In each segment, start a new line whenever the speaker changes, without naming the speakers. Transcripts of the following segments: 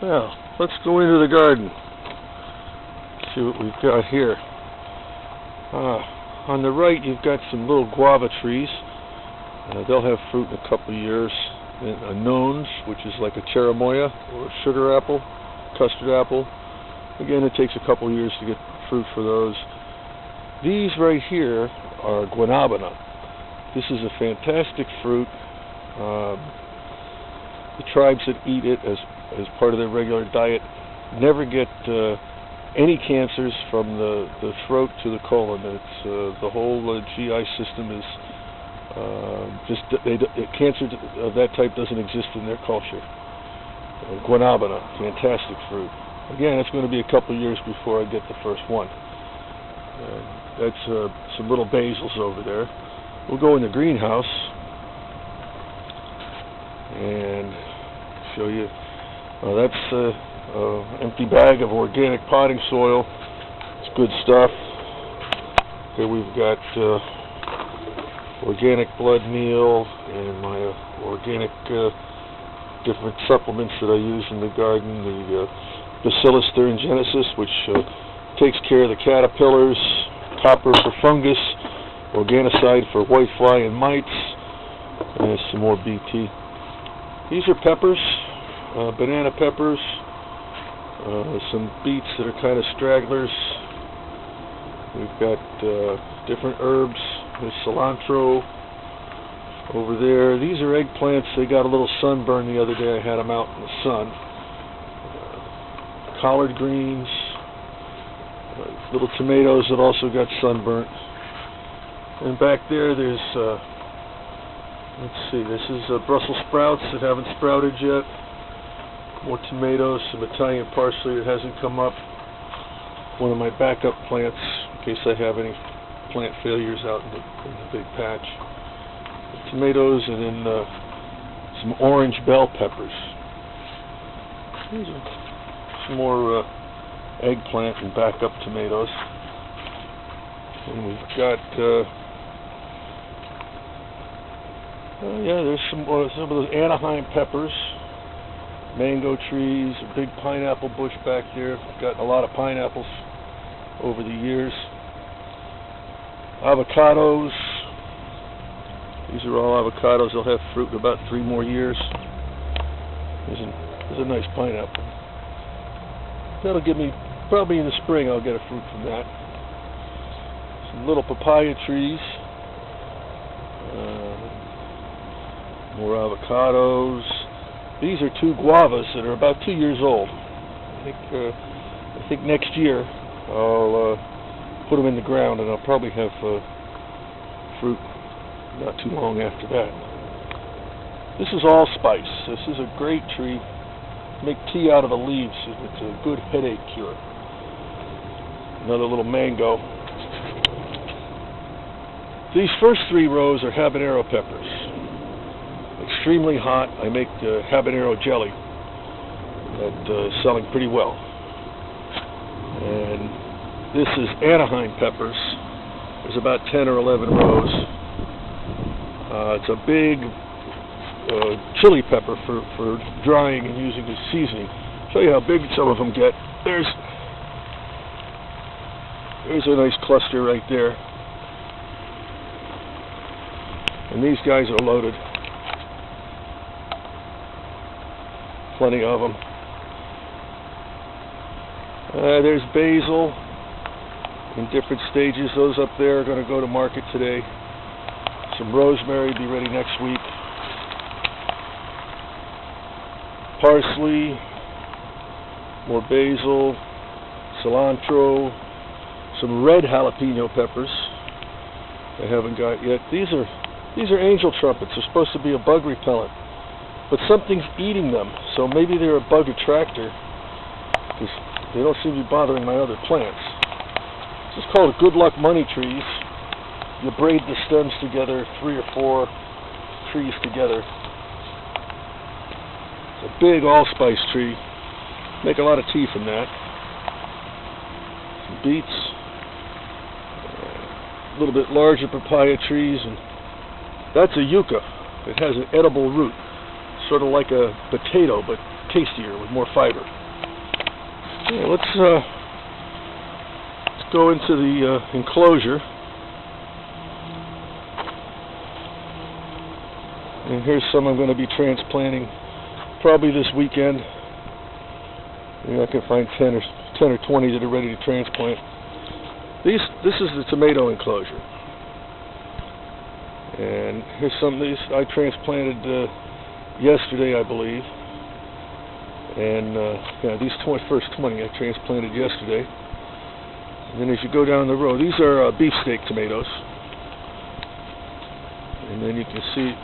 Well, let's go into the garden. See what we've got here. On the right, you've got some little guava trees. They'll have fruit in a couple of years. And a nones, which is like a cherimoya or a sugar apple, custard apple. Again, it takes a couple of years to get fruit for those. These right here are guanabana. This is a fantastic fruit. The tribes that eat it as part of their regular diet never get any cancers from the throat to the colon. It's the whole GI system is cancer of that type doesn't exist in their culture. Guanabana, fantastic fruit. Again, it's going to be a couple of years before I get the first one. That's some little basils over there. We'll go in the greenhouse and show you. That's an empty bag of organic potting soil. It's good stuff. Here we've got organic blood meal and my organic different supplements that I use in the garden. The Bacillus thuringiensis, which takes care of the caterpillars, copper for fungus, Organicide for whitefly and mites, and some more BT. These are peppers, banana peppers, some beets that are kind of stragglers. We've got different herbs. There's cilantro over there. These are eggplants. They got a little sunburn the other day. I had them out in the sun. Collard greens, little tomatoes that also got sunburnt. And back there's, let's see, this is Brussels sprouts that haven't sprouted yet. More tomatoes, some Italian parsley that hasn't come up. One of my backup plants, in case I have any plant failures out in the big patch. Tomatoes, and then some orange bell peppers. These are some more eggplant and backup tomatoes. And we've got, there's some of those Anaheim peppers, mango trees, a big pineapple bush back there. I've gotten a lot of pineapples over the years. Avocados. These are all avocados. They'll have fruit in about 3 more years. There's a nice pineapple. That'll give me, probably in the spring, I'll get a fruit from that. Some little papaya trees. More avocados. These are 2 guavas that are about 2 years old. I think next year I'll put them in the ground, and I'll probably have fruit not too long after that. This is allspice. This is a great tree. Make tea out of the leaves. It's a good headache cure. Another little mango. These first 3 rows are habanero peppers. Extremely hot. I make habanero jelly that is selling pretty well. And this is Anaheim peppers. There's about 10 or 11 rows. It's a big chili pepper for drying and using as seasoning. Show you how big some of them get. There's a nice cluster right there. And these guys are loaded. Plenty of them. There's basil in different stages. Those up there are going to go to market today. Some rosemary, be ready next week. Parsley, more basil, cilantro, some red jalapeno peppers I haven't got yet. These are angel trumpets. They're supposed to be a bug repellent, but something's eating them, so maybe they're a bug attractor, because they don't seem to be bothering my other plants. This is called good luck money trees. You braid the stems together, 3 or 4 trees together. It's a big allspice tree. Make a lot of tea from that. Some beets. A little bit larger papaya trees, and that's a yucca. It has an edible root, sort of like a potato, but tastier with more fiber. Yeah, let's go into the enclosure. And here's some I'm going to be transplanting probably this weekend. Maybe I can find 10 or 20 that are ready to transplant. This is the tomato enclosure. And here's some of these I transplanted yesterday, I believe. And yeah, these first 20 I transplanted yesterday. And then as you go down the row, these are beefsteak tomatoes. And then you can see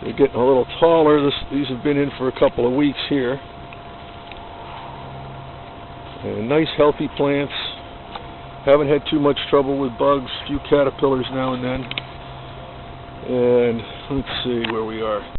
they're getting a little taller. These have been in for a couple of weeks here. And nice healthy plants. Haven't had too much trouble with bugs. A few caterpillars now and then. And let's see where we are.